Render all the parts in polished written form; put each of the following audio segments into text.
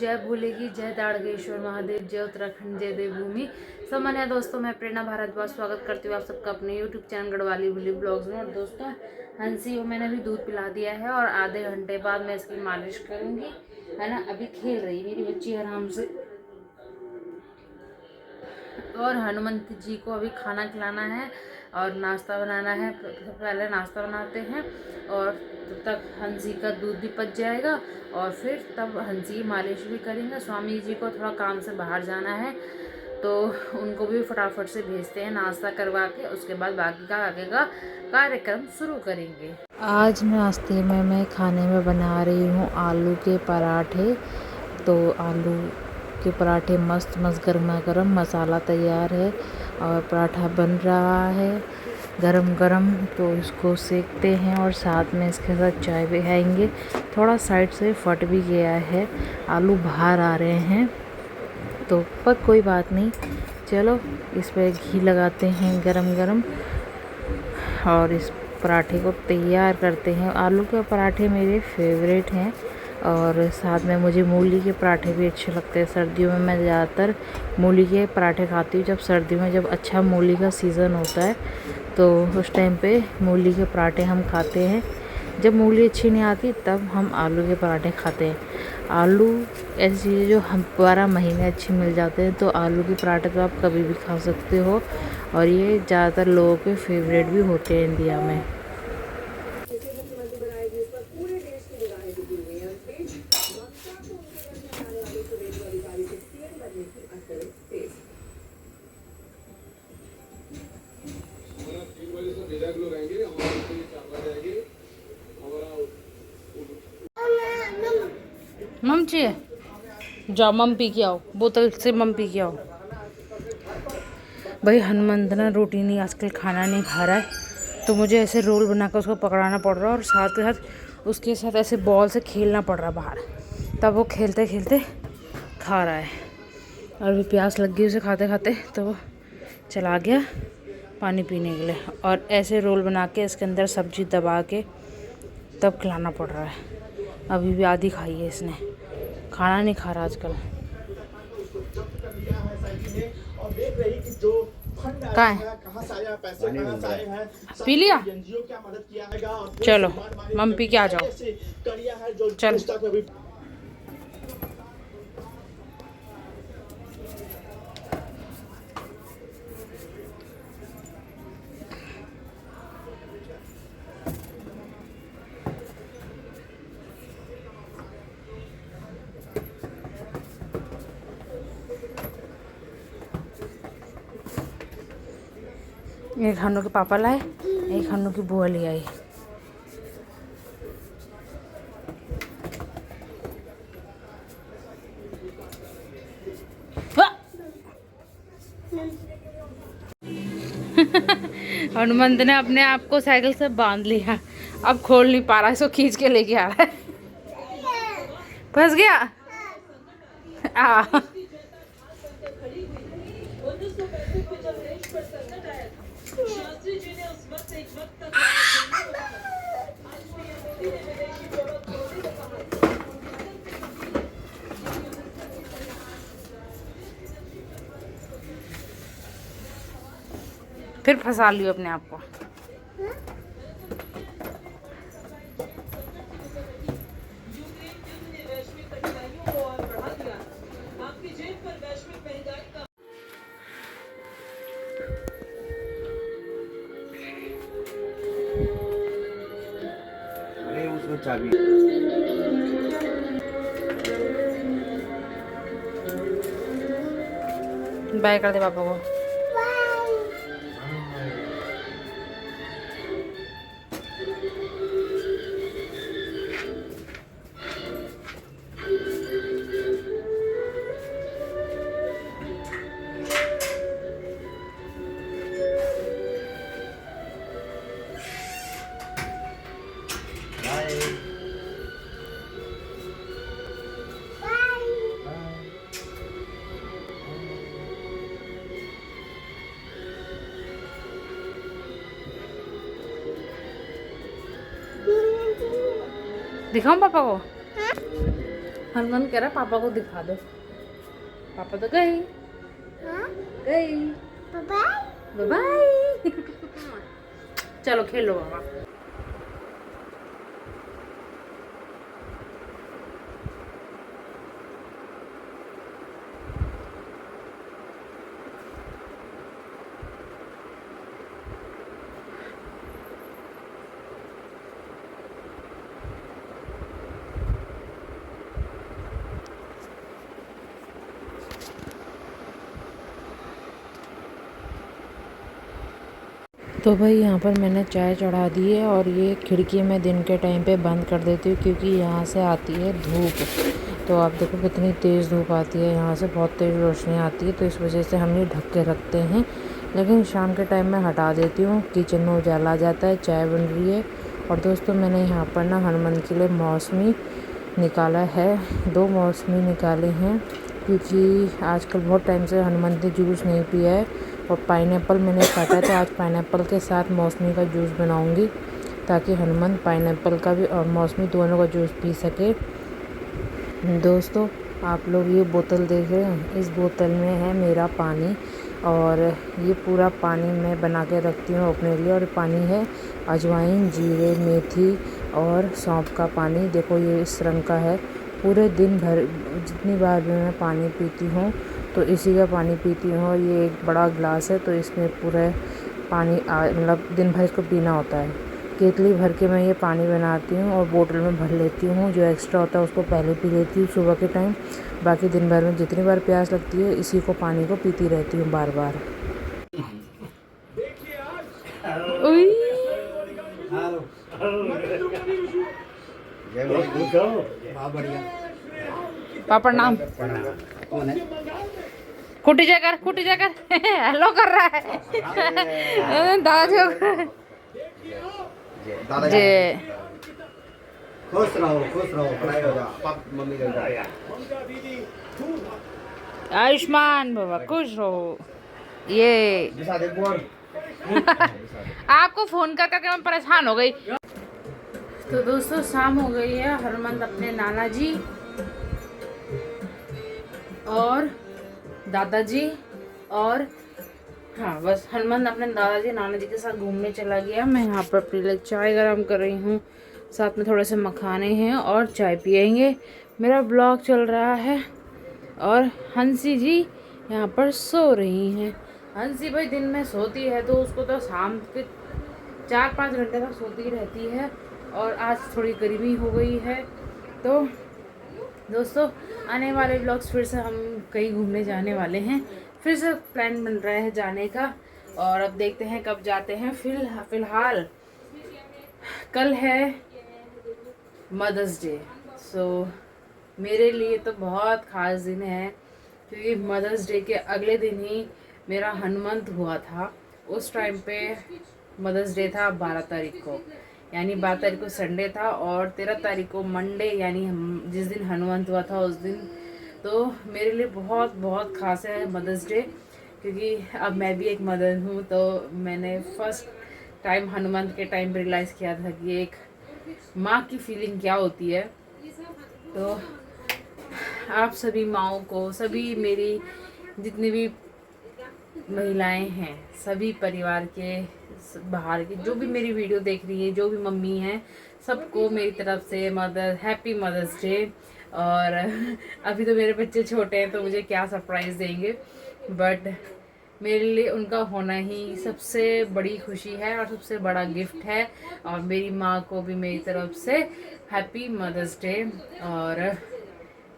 जय भोले की, जय ताड़केश्वर महादेव, जय उत्तराखंड, जय देवभूमि। सामान्य दोस्तों, मैं प्रेरणा भारद्वाज स्वागत करती हूँ आप सबका अपने यूट्यूब चैनल गढ़वाली भोली ब्लॉग्स में। और दोस्तों, हंसी को मैंने अभी दूध पिला दिया है और आधे घंटे बाद मैं इसकी मालिश करूँगी, है ना। अभी खेल रही मेरी बच्ची आराम से। और हनुमंत जी को अभी खाना खिलाना है और नाश्ता बनाना है। पहले नाश्ता बनाते हैं और तब तक हंसी का दूध भी पच जाएगा और फिर तब हंसी की मालिश भी करेंगे। स्वामी जी को थोड़ा काम से बाहर जाना है तो उनको भी फटाफट से भेजते हैं नाश्ता करवा के, उसके बाद बाकी का आगे का कार्यक्रम शुरू करेंगे। आज नाश्ते में मैं खाने में बना रही हूँ आलू के पराठे। तो आलू के पराठे मस्त मस्त गर्मा गर्म, मसाला तैयार है और पराठा बन रहा है गरम गरम। तो इसको सेकते हैं और साथ में इसके साथ चाय भी खाएंगे। थोड़ा साइड से फट भी गया है, आलू बाहर आ रहे हैं तो पर कोई बात नहीं। चलो इस पर घी लगाते हैं गरम गरम और इस पराठे को तैयार करते हैं। आलू के पराठे मेरे फेवरेट हैं और साथ में मुझे मूली के पराठे भी अच्छे लगते हैं। सर्दियों में मैं ज़्यादातर मूली के पराठे खाती हूँ। जब सर्दियों में जब अच्छा मूली का सीज़न होता है तो उस टाइम पे मूली के पराठे हम खाते हैं। जब मूली अच्छी नहीं आती तब हम आलू के पराठे खाते हैं। आलू ऐसी चीज़ जो हम 12 महीने अच्छी मिल जाते हैं, तो आलू के पराठे तो आप कभी भी खा सकते हो और ये ज़्यादातर लोगों के फेवरेट भी होते हैं इंडिया में। मम चाहिए, जाओ मम पी के आओ, बोतल से मम पी के आओ। भाई हनुमंत ना रोटी नहीं, आजकल खाना नहीं खा रहा है तो मुझे ऐसे रोल बनाकर उसको पकड़ाना पड़ रहा है और साथ के साथ उसके साथ ऐसे बॉल से खेलना पड़ रहा है बाहर, तब वो खेलते खेलते खा रहा है। और भी प्यास लग गई उसे खाते खाते तो वो चला गया पानी पीने के लिए। और ऐसे रोल बना के इसके अंदर सब्जी दबा के तब खिलाना पड़ रहा है। अभी भी आधी खाई है इसने, खाना नहीं खा रहा आजकल। कहाँ है? पी लिया? चलो मम पी के आ जाओ। चल एक हन्नू के पापा लाए, एक हन्नू की बुआ ले आई। हनुमंत ने अपने आप को साइकिल से बांध लिया, अब खोल नहीं पा रहा, इसको खींच के लेके आ रहा है। फंस गया आ। फिर फंसा लियो अपने आप को। अरे उसमें चाबी बाय कर दे पापा को। दिखाऊं पापा को? हनुमान कह रहा पापा को दिखा दो। पापा तो गए। हाँ? गए। Bye bye. चलो खेलो बाबा। तो भाई यहाँ पर मैंने चाय चढ़ा दी है और ये खिड़की मैं दिन के टाइम पे बंद कर देती हूँ क्योंकि यहाँ से आती है धूप। तो आप देखो कितनी तेज़ धूप आती है, यहाँ से बहुत तेज़ रोशनी आती है, तो इस वजह से हम ये ढक के रखते हैं। लेकिन शाम के टाइम में हटा देती हूँ, किचन में उजाला आ जाता है, चाय बन रही है। और दोस्तों मैंने यहाँ पर ना हनुमान के लिए मौसमी निकाला है, 2 मौसमी निकाले हैं क्योंकि आजकल बहुत टाइम से हनुमान ने जूस नहीं पिया है। और पाइनएप्पल मैंने काटा है, तो आज पाइनएप्पल के साथ मौसमी का जूस बनाऊंगी ताकि हनुमान पाइनएप्पल का भी और मौसमी दोनों का जूस पी सके। दोस्तों आप लोग ये बोतल देख रहे हैं, इस बोतल में है मेरा पानी और ये पूरा पानी मैं बना के रखती हूँ अपने लिए। और पानी है अजवाइन, जीरे, मेथी और सौंफ का पानी। देखो ये इस रंग का है। पूरे दिन भर जितनी बार भी मैं पानी पीती हूँ तो इसी का पानी पीती हूँ। और ये एक बड़ा गिलास है तो इसमें पूरा पानी मतलब दिन भर इसको पीना होता है। केतली भर के मैं ये पानी बनाती हूँ और बोतल में भर लेती हूँ। जो एक्स्ट्रा होता है उसको पहले पी लेती हूँ सुबह के टाइम। बाकी दिन भर में जितनी बार प्यास लगती है इसी को पानी को पीती रहती हूँ बार बार। पापा नाम कुटी जाकर हेलो कर रहा है दादा जी। खुश रहो पढ़ाई हो जाओ मम्मी का आयुष्मान बाबा खुश रहो। ये आपको फोन कर करके मैं परेशान हो गई। तो दोस्तों शाम हो गई है। हनुमान अपने नाना जी और दादाजी और हाँ बस हनुमान अपने दादाजी नाना जी के साथ घूमने चला गया। मैं यहाँ पर अपने लिए चाय गरम कर रही हूँ, साथ में थोड़े से मखाने हैं और चाय पियेंगे। मेरा ब्लॉग चल रहा है और हंसी जी यहाँ पर सो रही हैं। हंसी भाई दिन में सोती है तो उसको तो शाम के 4-5 घंटे तक सोती रहती है। और आज थोड़ी गर्मी हो गई है। तो दोस्तों आने वाले ब्लॉग्स फिर से हम कहीं घूमने जाने वाले हैं। फिर से प्लान बन रहा है जाने का और अब देखते हैं कब जाते हैं। फिलहाल कल है मदर्स डे। सो मेरे लिए तो बहुत ख़ास दिन है क्योंकि मदर्स डे के अगले दिन ही मेरा हनुमंत हुआ था। उस टाइम पे मदर्स डे था 12 तारीख को, यानी 12 तारीख को संडे था और 13 तारीख को मंडे, यानी जिस दिन हनुमंत हुआ था उस दिन। तो मेरे लिए बहुत बहुत ख़ास है मदर्स डे क्योंकि अब मैं भी एक मदर हूँ। तो मैंने फर्स्ट टाइम हनुमंत के टाइम पे रियलाइज़ किया था कि एक माँ की फीलिंग क्या होती है। तो आप सभी माँओं को, सभी मेरी जितनी भी महिलाएं हैं, सभी परिवार के बाहर की जो भी मेरी वीडियो देख रही है, जो भी मम्मी हैं, सबको मेरी तरफ से हैप्पी मदर्स डे। और अभी तो मेरे बच्चे छोटे हैं तो मुझे क्या सरप्राइज़ देंगे, बट मेरे लिए उनका होना ही सबसे बड़ी खुशी है और सबसे बड़ा गिफ्ट है। और मेरी माँ को भी मेरी तरफ से हैप्पी मदर्स डे। और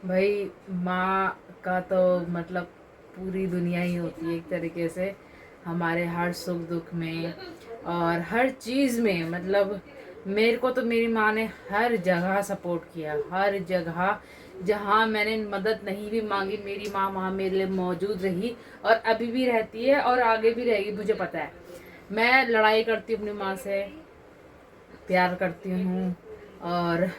भाई माँ का तो मतलब पूरी दुनिया ही होती है एक तरीके से, हमारे हर सुख दुख में और हर चीज़ में। मतलब मेरे को तो मेरी माँ ने हर जगह सपोर्ट किया, हर जगह जहाँ मैंने मदद नहीं भी मांगी मेरी माँ वहाँ मेरे लिए मौजूद रही और अभी भी रहती है और आगे भी रहेगी, मुझे पता है। मैं लड़ाई करती हूँ अपनी माँ से, प्यार करती हूँ और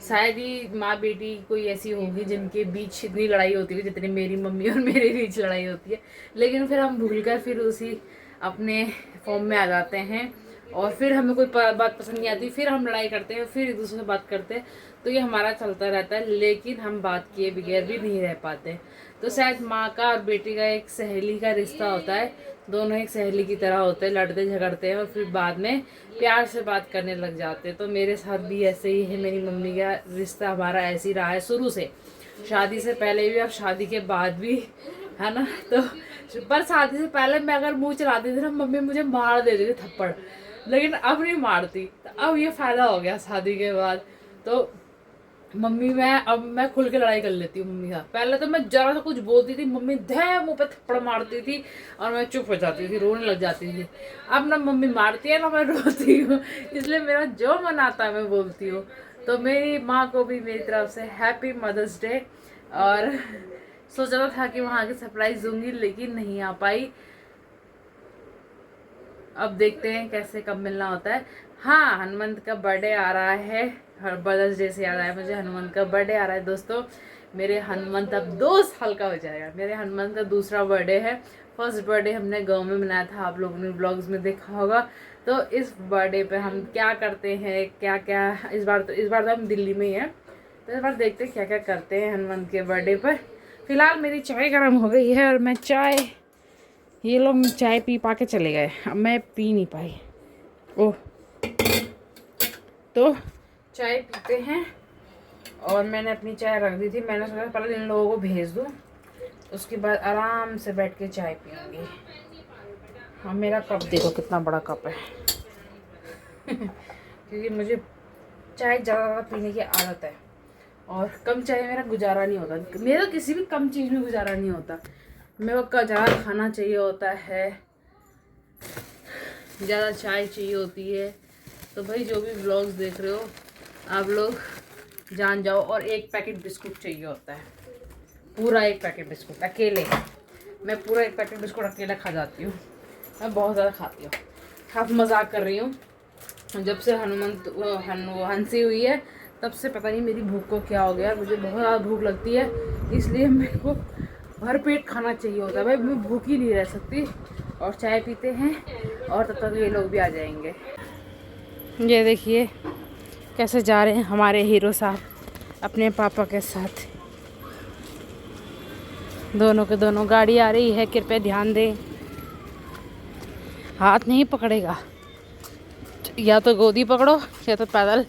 शायद ही माँ बेटी कोई ऐसी होगी जिनके बीच इतनी लड़ाई होती है जितनी मेरी मम्मी और मेरे बीच लड़ाई होती है। लेकिन फिर हम भूलकर फिर उसी अपने फॉर्म में आ जाते हैं और फिर हमें कोई बात पसंद नहीं आती, फिर हम लड़ाई करते हैं, फिर एक दूसरे से बात करते हैं। तो ये हमारा चलता रहता है, लेकिन हम बात किए बगैर भी नहीं रह पाते। तो शायद माँ का और बेटी का एक सहेली का रिश्ता होता है, दोनों एक सहेली की तरह होते हैं, लड़ते झगड़ते हैं और फिर बाद में प्यार से बात करने लग जाते हैं। तो मेरे साथ भी ऐसे ही है, मेरी मम्मी का रिश्ता हमारा ऐसे ही रहा है शुरू से, शादी से पहले भी और शादी के बाद भी, है ना। तो पर शादी से पहले मैं अगर मुंह चलाती थी ना, मम्मी मुझे मार देती थी थप्पड़, लेकिन अब नहीं मारती। तो अब ये फ़ायदा हो गया शादी के बाद, तो मम्मी अब मैं खुल के लड़ाई कर लेती हूँ मम्मी का। पहले तो मैं जरा सा कुछ बोलती थी, मम्मी धै मुँह पे थप्पड़ मारती थी और मैं चुप हो जाती थी, रोने लग जाती थी। अब ना मम्मी मारती है ना मैं रोती हूँ, इसलिए मेरा जो मन आता है मैं बोलती हूँ। तो मेरी माँ को भी मेरी तरफ से हैप्पी मदर्स डे। और सोचा था कि वहाँ आके सरप्राइज़ दूंगी, लेकिन नहीं आ पाई। अब देखते हैं कैसे कब मिलना होता है। हाँ, हनुमंत का बर्थडे आ रहा है, हर मदर्स डे से याद आया मुझे, हनुमंत का बर्थडे आ रहा है दोस्तों। मेरे हनुमंत अब 2 साल का हो जाएगा। मेरे हनुमंत का दूसरा बर्थडे है। फर्स्ट बर्थडे हमने गांव में मनाया था, आप लोगों ने व्लॉग्स में देखा होगा। तो इस बर्थडे पे हम क्या करते हैं, क्या क्या, इस बार तो हम दिल्ली में ही हैं, तो इस बार देखते हैं क्या क्या करते हैं हनुमंत के बर्थडे पर। फिलहाल मेरी चाय गर्म हो गई है और मैं चाय, ये लोग चाय पी पा के चले गए, अब मैं पी नहीं पाई। ओह, तो चाय पीते हैं। और मैंने अपनी चाय रख दी थी, मैंने सोचा पहले इन लोगों को भेज दूँ, उसके बाद आराम से बैठ के चाय पीऊँगी। हाँ, मेरा कप देखो कितना बड़ा कप है क्योंकि मुझे चाय ज़्यादा पीने की आदत है और कम चाय मेरा गुजारा नहीं होता। मेरा किसी भी कम चीज़ में गुजारा नहीं होता, मेरे को ज़्यादा खाना चाहिए होता है, ज़्यादा चाय चाहिए होती है। तो भाई जो भी व्लॉग्स देख रहे हो आप लोग जान जाओ। और एक पैकेट बिस्कुट चाहिए होता है, पूरा एक पैकेट बिस्कुट अकेले। मैं पूरा एक पैकेट बिस्कुट अकेला खा जाती हूँ, मैं बहुत ज़्यादा खाती हूँ। आप मजाक कर रही हूँ, जब से हंसी हुई है तब से पता नहीं मेरी भूख को क्या हो गया, मुझे बहुत ज़्यादा भूख लगती है, इसलिए मेरे को भर पेट खाना चाहिए होता है। भाई मैं भूखी नहीं रह सकती। और चाय पीते हैं और तब तक ये लोग भी आ जाएंगे। ये देखिए कैसे जा रहे हैं हमारे हीरो साहब अपने पापा के साथ। दोनों के दोनों गाड़ी आ रही है, कृपया ध्यान दें। हाथ नहीं पकड़ेगा, या तो गोदी पकड़ो या तो पैदल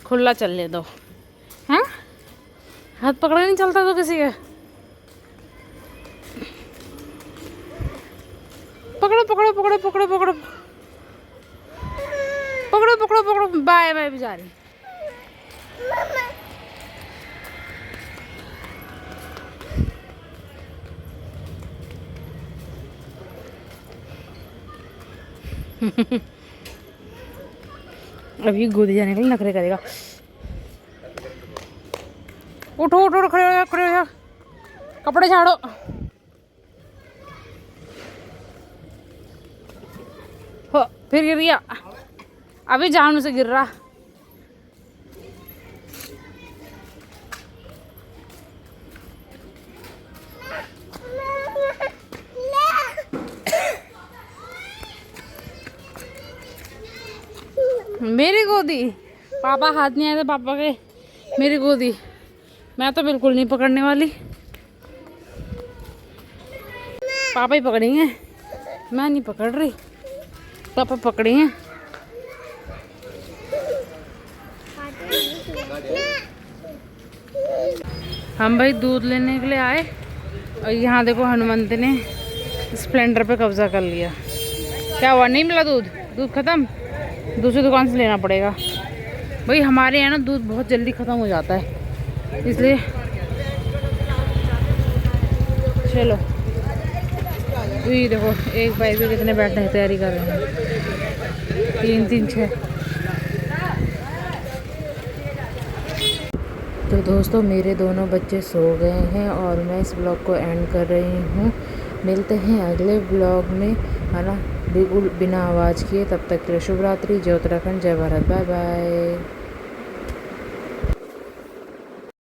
खुला चलने दो। हाँ, हाथ पकड़ा नहीं चलता तो किसी का। पकड़ो पकड़ो पकड़ो पकड़ो पकड़ो पकड़ो पकड़ो पकड़ो। बाय बाय भी जा रही। अभी गोदी जाने के लिए नखरे करेगा। उठो उठो उठो, खड़े हो जा, खड़े हो जा, कपड़े झाड़ो। हो, फिर गिर गया, अभी जान से गिर रहा। मेरी गोदी, पापा हाथ नहीं आए थे पापा के, मेरी गोदी। मैं तो बिल्कुल नहीं पकड़ने वाली, पापा ही पकड़ेंगे, मैं नहीं पकड़ रही, पापा पकड़ेंगे। हम भाई दूध लेने के लिए आए और यहाँ देखो हनुमंत ने स्प्लेंडर पे कब्जा कर लिया। क्या हुआ, नहीं मिला दूध? दूध खत्म, दूसरी दुकान से लेना पड़ेगा। भाई हमारे यहाँ ना दूध बहुत जल्दी ख़त्म हो जाता है, इसलिए चलो। ये देखो एक बाइक पे कितने बैठने की तैयारी कर रहे हैं, 3 3 6। तो दोस्तों मेरे दोनों बच्चे सो गए हैं और मैं इस ब्लॉग को एंड कर रही हूँ। मिलते हैं अगले ब्लॉग में, है ना, बिल्कुल बिना आवाज़ किए। तब तक के लिए शुभ रात्रि। जय उत्तराखंड, जय भारत, बाय बाय।